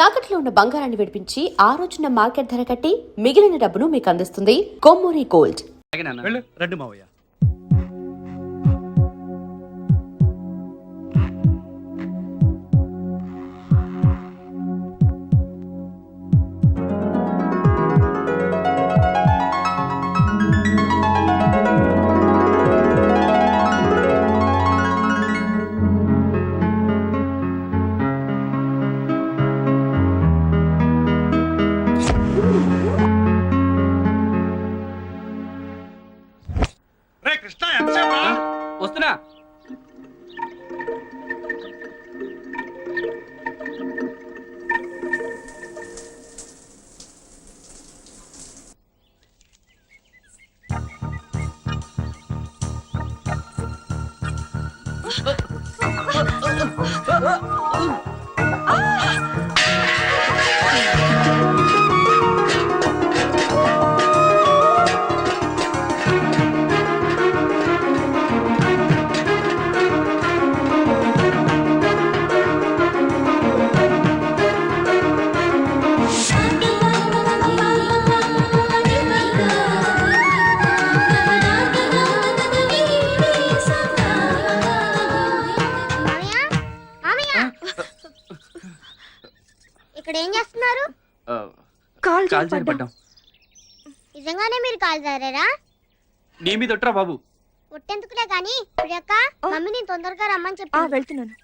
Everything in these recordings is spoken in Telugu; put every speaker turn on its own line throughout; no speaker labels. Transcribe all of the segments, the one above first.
తాకట్లో ఉన్న బంగారాన్ని విడిపించి ఆ రోజున మార్కెట్ ధర కట్టి మిగిలిన డబ్బును మీకు అందిస్తుంది కొమ్మూరి గోల్డ్.
రండి మావయ్య.
వస్తున్నా.
ఇక్కడ ఏం చేస్తున్నారు?
కాల్ పడ్డాం.
నిజంగానే మీరు కాల్ జారారా?
నీ మీద ఒట్టరా బాబు.
ఒట్టెందుకులే గాని ప్రియక్క మమ్మీని తొందరగా రమ్మని చెప్పి
వెళ్తున్నాను.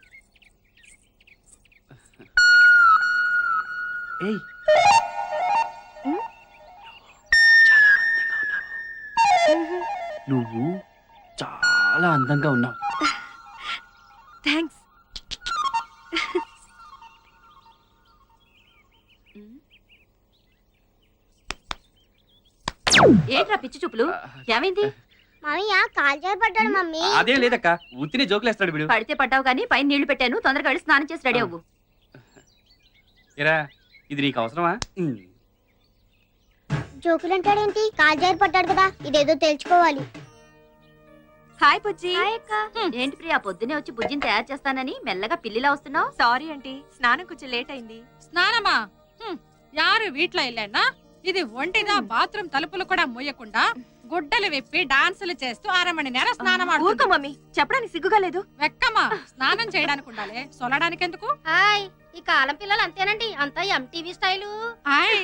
ఏయ్, నువ్వు చాలా అందంగా ఉన్నావు.
థ్యాంక్స్.
ఏంట్రా పిచ్చి చూపులు? ఏమైంది?
మామయ్య కాల్ జారి పడ్డాడు మమ్మీ.
అదేం లేదక్క, ఉత్తిని జోకులేస్తాడు వీడు.
పడితే పడ్డావు కానీ పైన నీళ్లు పెట్టాను, తొందరగా వెళ్ళి స్నానం చేసి రెడీ అవ్వు.
ఏరా, ఇది నీకు అవసరమా?
జోకులు అంటాడేంటి? కాల్ జారి పడ్డాడు కదా, ఇదేదో తెలుసుకోవాలి.
హాయ్ పుజ్జి.
ఏంటి ప్రియా, పొద్దునే వచ్చి బుజ్జిని తయారు చేస్తానని మెల్లగా పిల్లిలా వస్తున్నావు?
సారీ ఆంటీ, స్నానం కొంచెం లేట్ అయింది.
స్నానమా? యారు వీట్లో వెళ్ళానా? ఇది ఒంటిగా బాత్రూమ్ తలుపులు కూడా మూయకుండా గుడ్డలు విప్పి డాన్సులు చేస్తూ 6 మణి నేర స్నానం
ఊరుకో మమ్మీ, చెప్పడానికి సిగ్గుగా లేదు.
వెక్కమ్మా, స్నానం చేయడానికి ఉండాలి, సొలడానికి ఎందుకు?
హాయ్, ఈ కాలం పిల్లలు అంతేనండి, అంతా ఎంటీవీ స్టైలు.
హాయ్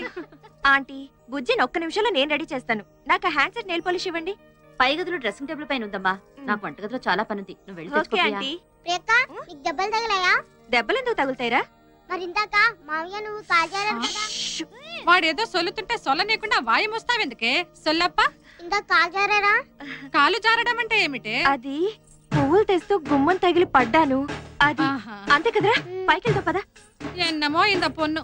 ఆంటీ, బుజ్జిని ఒక్క నిమిషంలో నేను రెడీ చేస్తాను. నాకు హ్యాండ్ సెట్ నెయిల్ పాలిష్ ఇవ్వండి.
పై గదిలో డ్రెస్సింగ్ టేబుల్ పైన ఉందమ్మా. నాకు వంటగదిలో చాలా పనుంది, నువ్వు వెళ్ళి తెచ్చుకో
ఓకే
ప్రియా.
ఆంటీ.
ప్రియక్క నీకు దెబ్బలు తగిలాయా?
దెబ్బలు ఎందుకు తగులుతాయిరా?
మరి ఇందాక మామయ్య నువ్వు కాల్ జారావు కదా,
వాడేదో సొల్లుతుంటే సొల్లనీయకుండా వాయి ముస్తావెందుకే? సొల్లప్ప,
ఇందాక కాల్ జారారా?
కాలు జారడం అంటే ఏమిటి?
అది పువ్వులు తెస్తూ గుమ్మం తగిలి పడ్డాను. అది
ఆహా.
అంతే కదరా, పైకి వెళ్తావు పదా.
ఎన్నమో ఇంద పొన్ను.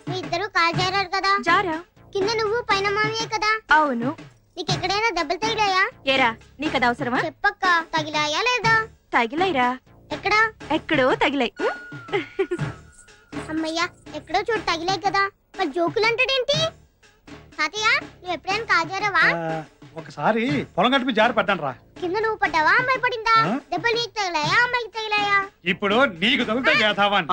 మీ ఇద్దరు కాల్ జారారు కదా,
జారా?
కింద నువ్వు పైన మామయ్య కదా,
అవును.
నీకు ఎక్కడైనా దెబ్బలు తగిలాయా?
ఏరా, నీకది అవసరమా?
చెప్పక్క, తగిలాయా లేదా?
తగిలాయిరా,
ఎక్కడా?
ఎక్కడో తగిలాయి.
అమ్మయ్యా, ఎక్కడో చోటు తగిలాయి కదా, మరి జోకులు అంటాడేంటి? తాతయ్య, నువ్వు ఎప్పుడైనా కాల్ జారావా?
ఒకసారి పొలం గడిపి జారి పడ్డాను రా.
కింద నువ్వు పడ్డావా, అమ్మాయి పడిందా? దెబ్బలు నీకు తగిలాయా, అమ్మాయికి తగిలాయా?
ఇప్పుడు నీకు తగులుతా చేస్తావని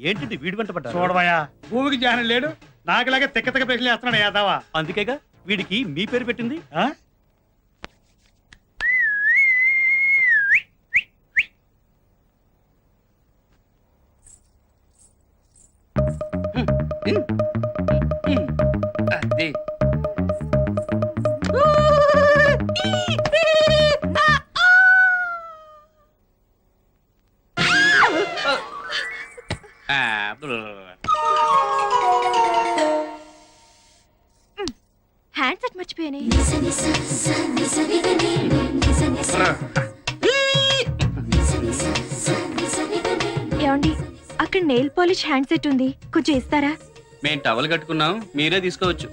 ఏంటి వీడి వెంట పడ్డా?
చూడవయ్యా, భూమికి జానం లేడు, నాకులాగే తిక్క తిక్క ప్రశ్నలు వేస్తున్నాడు యాదవా.
అందుకేగా వీడికి మీ పేరు పెట్టింది.
ఆ?
అదే.
హ్యాండ్ సెట్ మర్చిపోయానే. ఏమండి, అక్కడ నెయిల్ పాలిష్ హ్యాండ్ సెట్ ఉంది, కొంచెం ఇస్తారా?
మేము టవల్ కట్టుకున్నాం, మీరే తీసుకోవచ్చు.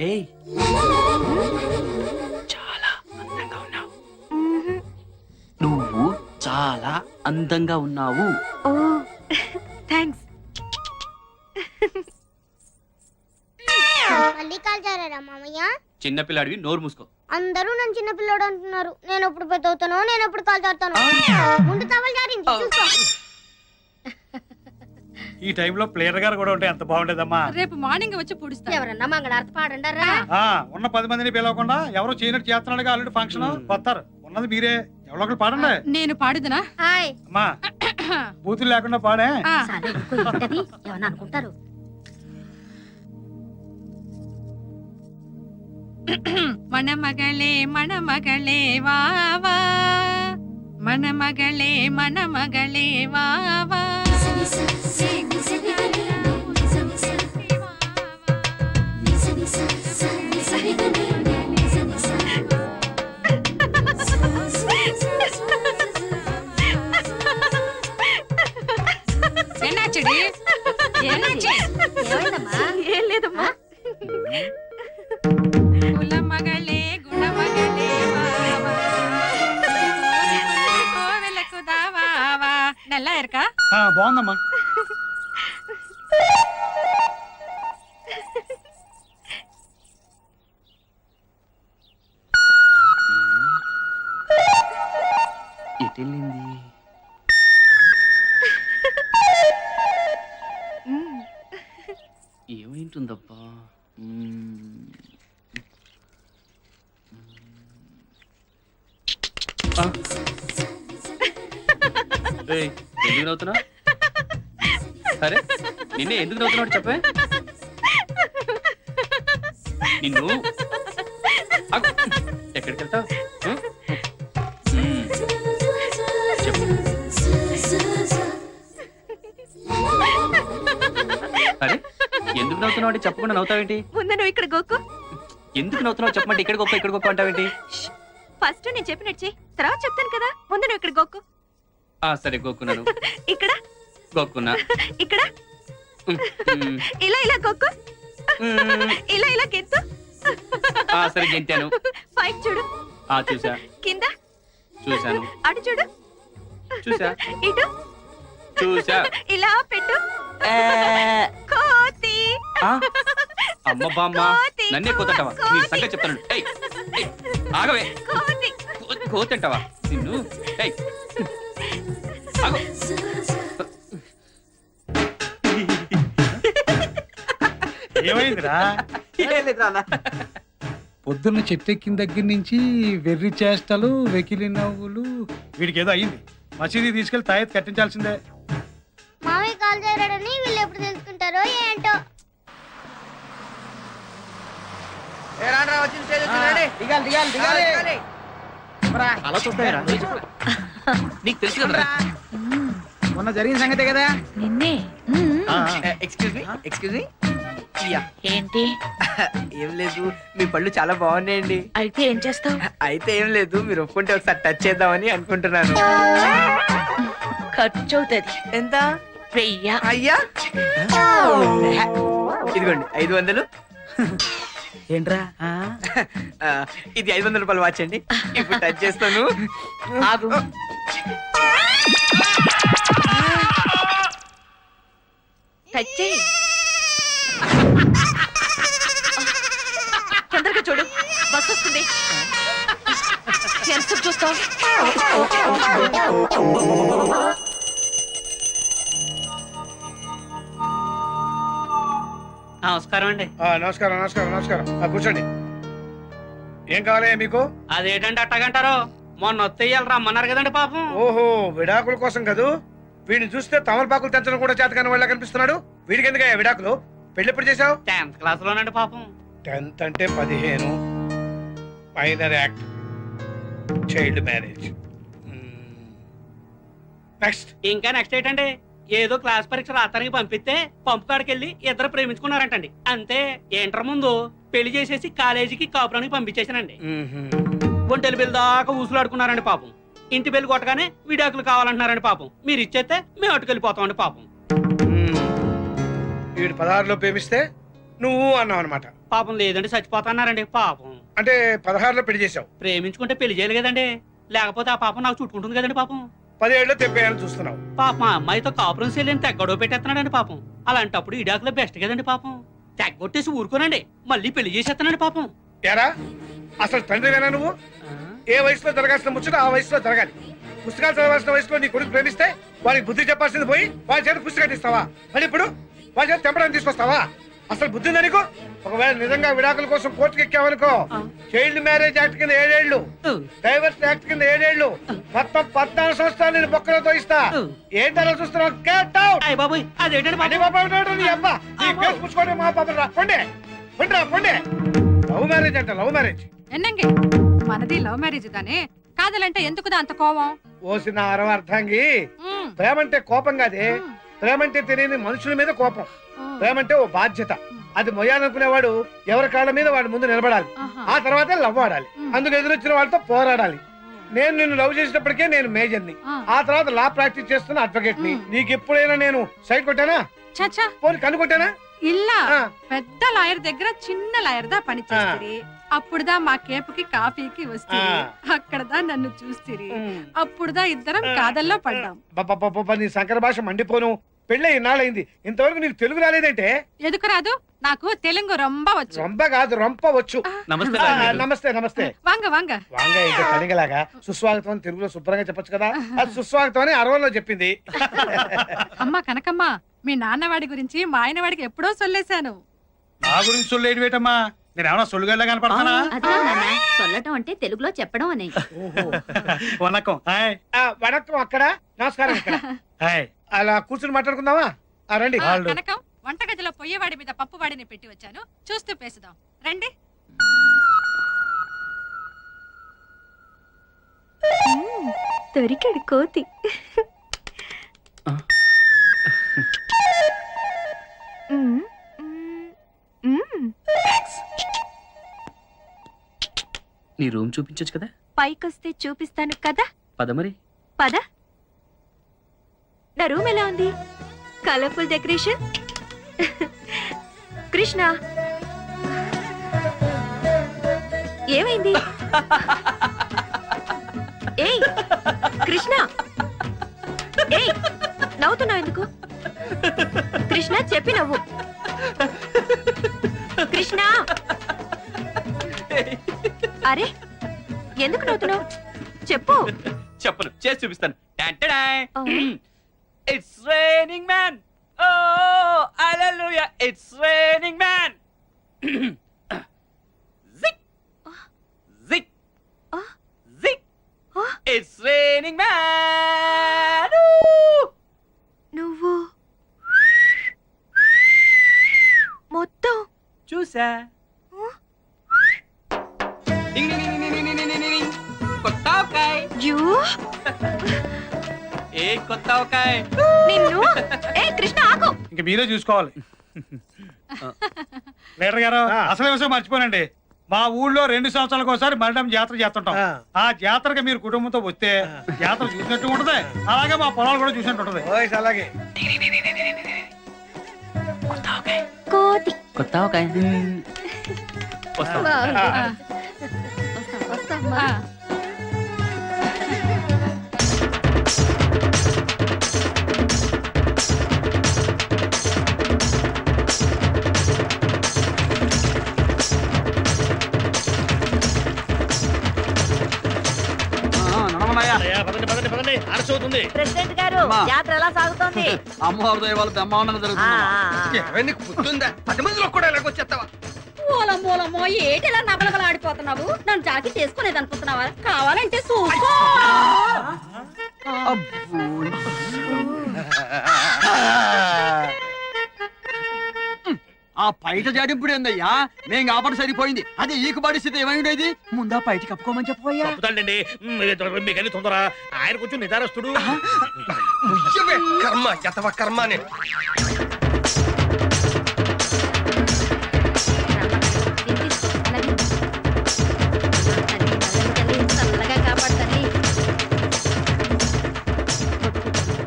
ఏయ్, చాలా అందంగా ఉన్నావు. నువ్వు చాలా అందంగా ఉన్నావు.
ఓ థ్యాంక్స్.
మళ్ళీ కాల్ జారారా మామయ్య?
చిన్నపిల్లాడివి, నోరు మూసుకో.
అందరూ నన్ను చిన్న పిల్లడు అంటున్నారు. నేను ఎప్పుడు పెద్ద అవుతానో, నేను ఎప్పుడు కాలు తాడుతాను. ముందు తవలు జారింది చూసుకో.
ఈ టైంలో ప్లేయర్ గారు కూడా ఉంటే ఎంత బాగుండేదమ్మా.
రేపు మార్నింగ్ వచ్చి పుడుస్తా.
ఎవరన్నా మంగళారతి పాడండారా?
ఉన్న 10 మందిని పిలవకుండా ఎవరో చేయనట్టు చేస్తున్నాడుగా ఆల్రెడీ ఫంక్షన్ వస్తారు. ఉన్నది మీరే, ఎవరో ఒకరు పాడండి.
నేను పాడుదునా?
హాయ్.
అమ్మా బూతులు లేకుండా పాడే.
సరే, ఇంకో ఏంటది? ఏమన్నా అనుకుంటారు.
మన మగళే వావా, మన మగళే వావా. ఎన్నాచడి ఎన్నాచి
ఏమైందమ్మా?
ఏం లేదమ్మా.
కులమగళే గుణమగళే వావా, కోవెలకు దావావా. నల్లా ఎరకా
బాగుందమ్మా.
ఎటెళ్ళింది? ఏమైంటుందబ్బా? ఎందుకు నవ్వుతున్నా? సరే నిన్నే ఎందుకు నవ్వుతున్నాడు చెప్పే. నిన్ను ఆగు. ఎక్కడికి వెళ్తావు? చెప్పు. అరే ఎందుకు నవ్వుతున్నావు అంటే చెప్పకుండా నవ్వుతావేంటి?
ముందు నువ్వు ఇక్కడ గోకు.
ఎందుకు నవ్వుతున్నావు చెప్పమంటే ఇక్కడ గొప్ప అంటావేంటి?
ఫస్ట్ నేను చెప్పినట్టు చెయ్యి, తర్వాత చెప్తాను కదా. ముందు నువ్వు ఇక్కడ గోకు.
సరే గోక్కున్నాను.
ఇక్కడ
గోక్కున్నా.
ఇక్కడ ఇలా గోకు. ఇలా గెంతు.
సరే గెంతాను.
పైకి చూడు.
చూసా.
కింద
చూసాను.
అటు చూడు.
చూసా.
ఇటు
చూసా.
ఇలా పెట్టు. కోతి.
అమ్మ బామ్మ నన్నే కోతంటావా? నీ సంగతి చెప్తాను. ఆగవే.
కోతి.
కోతంటావా నిన్ను? ఆగు.
ఏమైందిరా? పొద్దున్న చెట్టెక్కిన దగ్గర నుంచి వెర్రి చేష్టలు, వెకిలి నవ్వులు. వీడికి ఏదో అయింది. మసీదీ తీసుకెళ్లి తాయెత్తు కట్టించాల్సిందే.
మామయ్య కాలు జారాడని వీళ్ళు ఎప్పుడు తెలుసుకుంటారో ఏంటో.
అలా చూస్తాయరా? నీకు తెలుసు కదా
మొన్న జరిగిన సంగతే కదా.
నిన్నే.
Excuse me.
ఏంటి?
ఏం లేదు, మీ పళ్ళు చాలా బాగున్నాయండి.
అయితే ఏం చేస్తావు?
అయితే ఏం లేదు, మీరు ఒప్పుకుంటే ఒకసారి టచ్ చేద్దామని అనుకుంటున్నాను.
ఖర్చు అవుతుంది.
ఎంత?
1000.
అయ్యా ఇదిగోండి 500. ఏంట్రా? ఇది 500 రూపాయలు వాచ్ అండి. ఇప్పుడు టచ్ చేస్తాను.
ఆగు. టచ్ చేయి. తొందరగా చూడు, బస్ వస్తుంది. ఎంత చూస్తావు?
నమస్కారం అండి.
నమస్కారం నమస్కారం నమస్కారం. కూర్చోండి. ఏం కావాలి మీకు?
అదేంటండి అట్టగంటారు? మొన్న వత్తేయాలి రమ్మన్నారు కదండి పాపం.
ఓహో, విడాకుల కోసం కదూ. వీడిని చూస్తే తమలపాకులు తెంచడం కూడా చేతకాని వాళ్ళ కనిపిస్తున్నాడు. వీడికి ఎందుకయ్యా విడాకులు? పెళ్లి ఎప్పుడు చేసావు?
10th క్లాస్ లోనండి పాపం.
10th అంటే 15. Minor act, child marriage. Next.
ఇంకా నెక్స్ట్ ఏంటండి? ఏదో క్లాస్ పరీక్ష రాత్రికి పంపిస్తే పంపు కాడికి వెళ్ళి ఇద్దరు ప్రేమించుకున్నారంటండి. అంతే. ఇంటర్ ముందు పెళ్లి చేసేసి కాలేజీకి కాపురానికి పంపించేసానండి. ఒంటెలు బిల్ దాకా ఊసులాడుకున్నారండి పాపం. ఇంటి పెళ్లి కొట్టగానే విడాకులు కావాలంటున్నారండి పాపం. మీరు ఇచ్చేస్తే మేము అటుకెళ్ళిపోతామండి పాపం.
వీడు 16లో ప్రేమిస్తే నువ్వు అన్నావు అనమాట.
పాపం లేదండి చచ్చిపోతున్నారండి పాపం.
అంటే 16లో పెళ్లి చేసావు.
ప్రేమించుకుంటే పెళ్లి చేయాలి కదండి, లేకపోతే ఆ పాపం నాకు చుట్టుకుంటుంది కదండి పాపం.
17లో తెప్పేయాలని చూస్తున్నావు.
పాప మా అమ్మాయితో కాపురం చేయలేని తెగ్గడో పెట్టేస్తున్నాడండి పాపం. అలాంటప్పుడు ఇడాకులో బెస్ట్ కదండి పాపం. తెగ్గొట్టేసి ఊరుకోనండి, మళ్ళీ పెళ్లి చేసేస్తానండి పాపం.
ఎరా
అసలు తండ్రివేనా నువ్వు? ఏ వయసులో జరగాల్సిన ముచ్చట ఆ వయసులో జరగాలి. పుస్తకాలు చదవాల్సిన వయసులో నీ కొడుకు ప్రేమిస్తే వాడికి బుద్ధి చెప్పాల్సింది పోయి వాళ్ళ చేత పుస్తకాలు ఇస్తావా? మరి ఇప్పుడు వాళ్ళ చేత తెంపడానికి తీసుకొస్తావా? అసలు బుద్ధి ఉందా నీకు? ఒకవేళ నిజంగా విడాకుల కోసం కోర్టుకు ఎక్కావనుకో, చైల్డ్ మ్యారేజ్ యాక్ట్ కింద 7 ఏళ్ళు, డైవర్స్ యాక్ట్ కింద 7 ఏళ్ళు, మొత్తం 14 సంవత్సరాలు నేను బొక్కలతో ఇస్తా. ఏంటలా చూస్తున్నావు? Get out.
అయ్య బాబు అదేంటండి
అదే బాబా నీ అబ్బా నీ కేసు పుచ్చుకోండి మా పాప రా పొండే పొండిరా పొండే. లవ్ మ్యారేజ్ అంట లవ్ మ్యారేజ్.
ఎన్నంగి మనది లవ్ మ్యారేజ్ దానే కాదలంటే ఎందుకుదా అంత కోపం?
ఓసిన అర్థాంగి, ప్రేమంటే కోపం కాదే, ప్రేమంటే తెలియని మనుషుల మీద కోపం. ప్రేమంటే ఓ బాధ్యత, అది మొయ్యాలనుకునేవాడు ఎవరి కాళ్ళ మీద వాడి ముందు నిలబడాలి, ఆ తర్వాతే లవ్ ఆడాలి, అందుకు ఎదురొచ్చిన వాళ్ళతో పోరాడాలి. నేను నిన్ను లవ్ చేసినప్పటికే నేను మేజర్ని, ఆ తర్వాత లా ప్రాక్టీస్ చేస్తున్న అడ్వకేట్ ని. నీకు ఎప్పుడైనా నేను సైడ్ కొట్టానా?
చచ్చా
పోనీ కన్ను కొట్టానా?
ఇల్లా పెద్ద లాయర్ దగ్గర చిన్న లాయర్ దా పని చేస్తుంది. అప్పుడుదా మా కేపుకి కాఫీకి వస్తే అక్కడదా నన్ను చూస్తిరి. అప్పుడుదా ఇద్దరం కాదల్లో పడ్డాం.
నీ సంకర భాష మండిపోను. పెళ్ళి ఇన్నాళ్ళైంది, ఇంతవరకు నీకు తెలుగు రాలేదంటే?
ఎందుకు రాదు? నాకు తెలుగు రొంబ వచ్చు.
రొంబ కాదు రొంప వచ్చు.
నమస్తే
నమస్తే నమస్తే.
వాంగ వాంగ
వాంగ ఏంటో కలిగలాగా సుస్వాగతం అని తెలుగులో శుభ్రంగా చెప్పొచ్చు కదా. అది సుస్వాగతం అని అరవలో చెప్పింది.
అమ్మా కనకమ్మ, మీ నాన్నవాడి గురించి మా ఆయన వాడికి ఎప్పుడో సొల్లేశాను.
నా గురించి సొల్లేటివేటమ్మా? నేను ఏమన్నా సొల్లుగల్లా కనపడతానా?
అదే నాన్న, సొల్లటం అంటే తెలుగులో చెప్పడం అని.
వనకం. హాయ్.
వణకం అక్కడ, నమస్కారం ఇక్కడ.
హాయ్.
అలా కూర్చుని మాట్లాడుకుందామా? రండి.
కనకం, వంటగదిలో పొయ్యేవాడి మీద పప్పువాడిని పెట్టి వచ్చాను, చూస్తూ పేసుదాం రండి.
దొరికాడు కోతి.
నీ రూమ్ చూపించచ్చు కదా?
పైకొస్తే చూపిస్తాను కదా.
పద మరి.
పద. నా రూమ్ ఎలా ఉంది? Colourful decoration. కృష్ణ, ఏమైంది? ఏయ్ కృష్ణ, ఏయ్ నవ్వుతున్నావు ఎందుకు? కృష్ణ చెప్పి నవ్వు. కృష్ణ, అరే ఎందుకు నవ్వుతున్నావు? చెప్పు.
చెప్పను, చేసి చూపిస్తాను. It's raining man. Oh hallelujah, it's raining man. జిక్ జిక్ జిక్, ఇట్స్ రైనింగ్ మ్యాన్.
నువ్వు మొత్తం
చూసా. కొత్తావకాయ్.
యూ
ఏ కొత్తావకాయ్
నిన్ను. ఏ కృష్ణ ఆగు.
ఇంక మీరే చూసుకోవాలి. లీడర్ గారు, అసలు విషయం మర్చిపోనండి. మా ఊళ్ళో 2 సంవత్సరాలకు ఒకసారి మరణం జాతర చేస్తుంటాం. ఆ జాతరకి మీరు కుటుంబంతో వస్తే జాతర చూసినట్టు ఉంటది, అలాగే మా పొలాలు కూడా చూసినట్టు ఉంటది.
అలాగే.
కోతి.
కొత్తావకాయ్.
ప్రెసిడెంట్ గారు, జాతర ఎలా సాగుతోంది?
అమ్మవారి దైవాలు బ్రహ్మాండంగా జరుగుతుంది.
గుర్తుందా? 10 మందిలో కూడా ఎలాగొచ్చేస్తావా?
మూలమో ఏటిలా నబలబలాడిపోతున్నావు? నన్ను జాకి చేసుకునేది అనుకుంటున్నావా? కావాలంటే చూసుకో.
ఆ పైట జాడింపుడు ఏందయ్యా? మేం కాబట్టి సరిపోయింది, అది ఈకు పరిస్థితి ఏమైండేది? ముందా పైకి కప్పుకోమని చెప్పబోయ్యా.
చెప్తాండి, మీకని తొందర. ఆయన కొంచెం నిదారస్తుడు.
కర్మ యతవ కర్మ అని.
చల్లగా కాపాడుతుంది.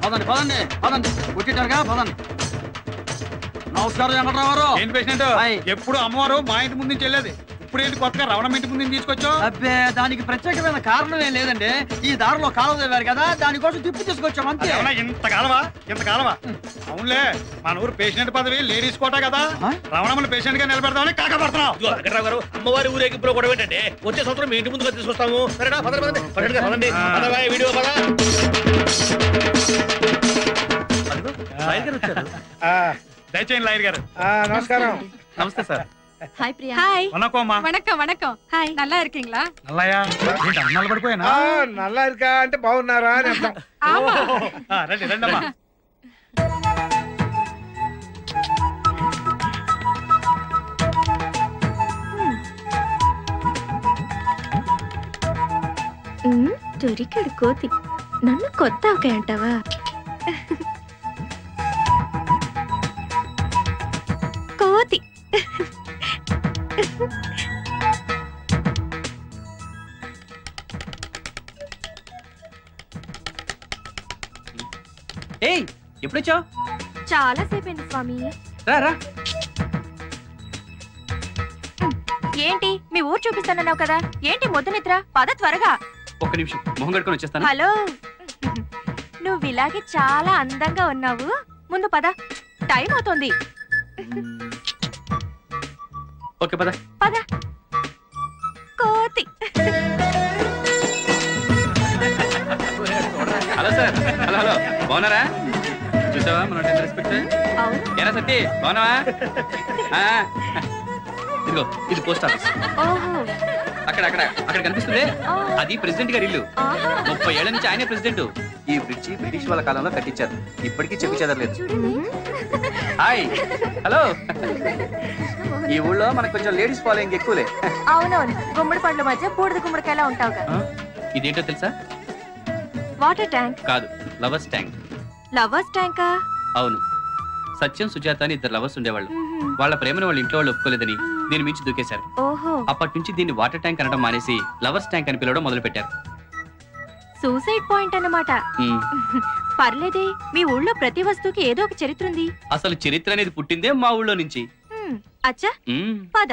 పదండి పదండి పదండి, కూర్చుంటారుగా పదండి. నమస్కారం వెంకట్రావు గారు.
ఏం పేషెంట్? ఎప్పుడు అమ్మవారు మా ఇంటి ముందు నుంచి వెళ్ళేది, ఇప్పుడేంటి కొత్తగా రవణం ఇంటి ముందు తీసుకొచ్చావు?
అబ్బే దానికి ప్రత్యేకమైన కారణం ఏం లేదండి. ఈ దారిలో కాలువ తవ్వారు కదా, దానికోసం తిప్పి తీసుకొచ్చాం అంతే.
అదేమన్నా ఇంతకాలమా అవునులే, మన ఊరు పేషెంట్ పదవి లేడీస్ కోటా కదా, రవణమ్మని పేషెంట్ గా నిలబెడతామని కాకపడుతున్నావు.
వెంకట్రావు గారు, అమ్మవారి ఊరేగింపులో కూడా ఏంటంటే వచ్చే సంవత్సరం మీ ఇంటి ముందుగా తీసుకొస్తాము. సరేనా? పదండి, పదండి. వీడియో పద.
దయచేయండి లాయర్ గారు.
నమస్కారం.
నమస్తే సార్.
హాయ్ ప్రియా.
హాయ్
వనకోమ్మా.
వణకం హాయ్ నల్లా இருக்கீங்களா?
నల్లయ్యా ఏంటి అన్నాలు పడిపోయానా?
నల్లా ఇరుకా అంటే బాగున్నారా అని అర్థం.
ఆమా
రండి రండమ్మా.
దొరికాడు కోతి. నన్ను కొత్త ఆకాయ అంటావా? కోతి.
ఏయ్ ఎప్పుడొచ్చావు?
చాలా సేపైంది స్వామి.
రా.
ఏంటి మీ ఊరు చూపిస్తానన్నావు కదా, ఏంటి మొద్దు నిద్ర? పద త్వరగా.
ఒక్క నిమిషం మొహం కడుకొని వచ్చేస్తాను.
హలో, నువ్వు ఇలాగే చాలా అందంగా ఉన్నావు. ముందు పద, టైం అవుతోంది.
ఓకే పద.
పద. కోతి.
Hello sir. హలో బాగున్నారా? చూసావా మన రెస్పెక్ట్.
అవును.
ఏరా సత్తి బాగున్నావా? ఇదిగో ఇది పోస్ట్ ఆఫీస్.
ఓహో.
అక్కడ కనిపిస్తుంది, అది ప్రెసిడెంట్ గారి ఇల్లు.
ఆహా.
30 ఏళ్ల నుంచి ఆయనే ప్రెసిడెంట్. ఈ బ్రిడ్జి బ్రిటిష్ వాళ్ళ కాలంలో కట్టించారు. ఇప్పటికీ చెప్పి చెదరలేదు. హాయ్. హలో. ఈ ఊళ్ళో మనకు కొంచెం లేడీస్ ఫాలోయింగ్ ఎక్కువలే.
అవునవును, గుమ్మడి పండ్ల మధ్య బూడిద గుమ్మడికాయలా ఉంటావుగా.
ఇదేంటో తెలుసా?
వాటర్ ట్యాంక్
కాదు, లవర్స్ ట్యాంక్.
లవర్స్ ట్యాంకా?
అవును. సత్యం సుజాత అని 2 లవర్స్ ఉండేవాళ్ళు. వాళ్ళ ప్రేమను వాళ్ళ ఇంట్లో వాళ్ళు ఒప్పుకోలేదని దీని మించి దూకేశారు.
ఓహో.
అప్పటి నుంచి దీన్ని వాటర్ ట్యాంక్ అనడం మానేసి లవర్స్ ట్యాంక్ అని పిలవడం మొదలు పెట్టారు.
సూసైడ్ పాయింట్ అన్నమాట. పర్లేదే, మీ ఊళ్ళో ప్రతి వస్తువుకి ఏదో ఒక చరిత్ర ఉంది.
అసలు చరిత్ర అనేది పుట్టిందే మా ఊళ్ళో నుంచి.
అచ్చా, పద.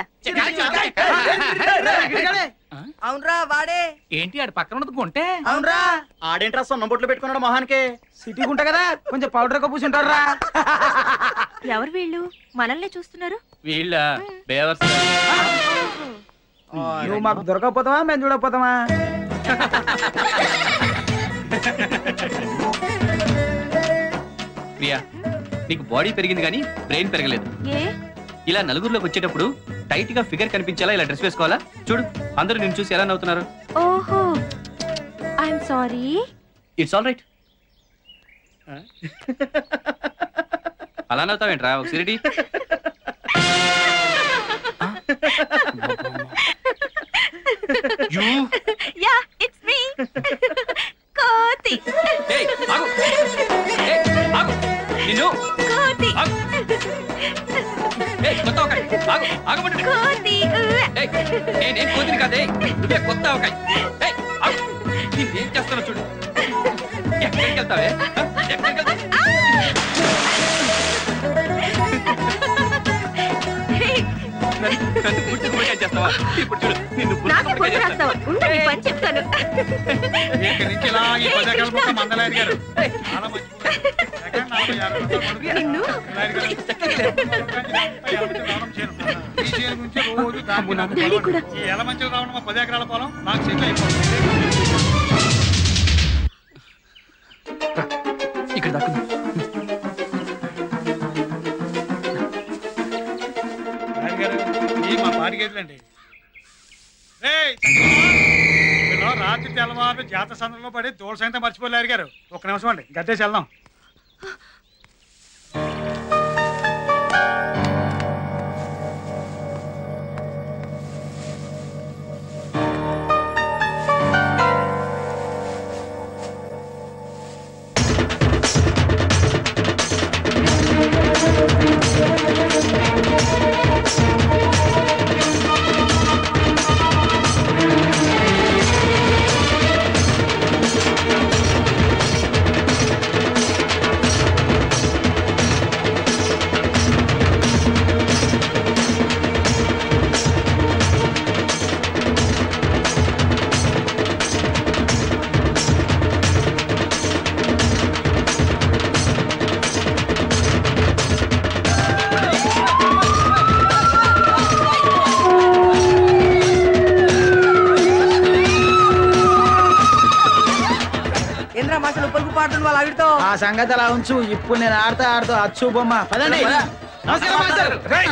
అవునరా వాడే.
ఏంటి ఆడు పక్కన ఉన్నది కొంటే?
అవునరా
ఆడేంట్రా సొన్న బొట్లు పెట్టుకున్నాడు మొహానికి.
సిటీ ఉంటా కదా, కొంచెం పౌడర్ కప్పుసుంటారు రా.
ఎవరు వీళ్ళు మనల్ని చూస్తున్నారు?
వీళ్ళ బేవర్స్.
నువ్వు మాకు దొరకకపోతావా, మేము చూడకపోతావా?
ప్రియా, నీకు బాడీ పెరిగింది కానీ బ్రెయిన్ పెరగలేదు.
ఏ?
ఇలా నలుగురిలోకి వచ్చేటప్పుడు టైట్ గా ఫిగర్ కనిపించేలా ఇలా డ్రెస్ వేసుకోవాలా? చూడు, అందరూ నిన్ను చూసి ఎలా నవ్వుతున్నారు.
ఓహో, I'm sorry.
It's all right. అలా నవ్వుతావేంట్రా? ఒక సిరిడి.
Yeah, it's me. కోతి.
ఏయ్, ఆగు. ఏయ్, ఆగు. నిన్ను.
కోతి.
ఆగు. ఏయ్, కొత్త అవకాయ. ఆగు, ఆగమంటే.
కోతి.
ఏయ్, నేనేం కోతిని కాదే, నువ్వే కొత్త అవకాయ. ఏయ్, ఆగు. నేనేం చేస్తానో చూడు. ఎక్కడికి వెళ్తావే? ఎక్కడికి వెళ్తావు? నన్ను పూర్తి గుమ్మడికాయ చేస్తావా? ఇప్పుడు చూడు, నిన్ను
నాకే
పూర్తి
గుర్తు రాస్తావా? ఉండు, నీ పని చెప్తాను.
ఇక్కడి నుంచి ఇలా ఈ పదాకాల మొక్క మందలాయర్ గారు చాలా మంచి సెకండ్ 46 రూపాయలు
నిన్ను.
లాయర్ గారు. ఈ చేను నుంచి రోజు దాన్ని
డాడీ కూడా.
ఈ ఎలమంచిలో రావడం 10 ఎకరాల పొలం నాకు సెటిల్ అయిపోతుంది.
ఇక్కడ దాక్కున్నా.
లాయర్ గారు, ఈ మా పాడి గేదెలండి. రాత్రి తెల్లవారు జాతర సందర్భంలో పడి దూడ సైతం మర్చిపోలేరు గారు. ఒక్క నిమిషం అండి, గద్దేసి వెళ్దాం.
ఏంద్రా మాస్టర్ ఉప్పలకు పాడుతుంది వాళ్ళ ఆవిడతో
ఆ సంగతి అలా ఉంచు. ఇప్పుడు నేను ఆడుతూ అచ్చు బొమ్మ పదండి.
నమస్కారం మాస్టర్.
రేయ్,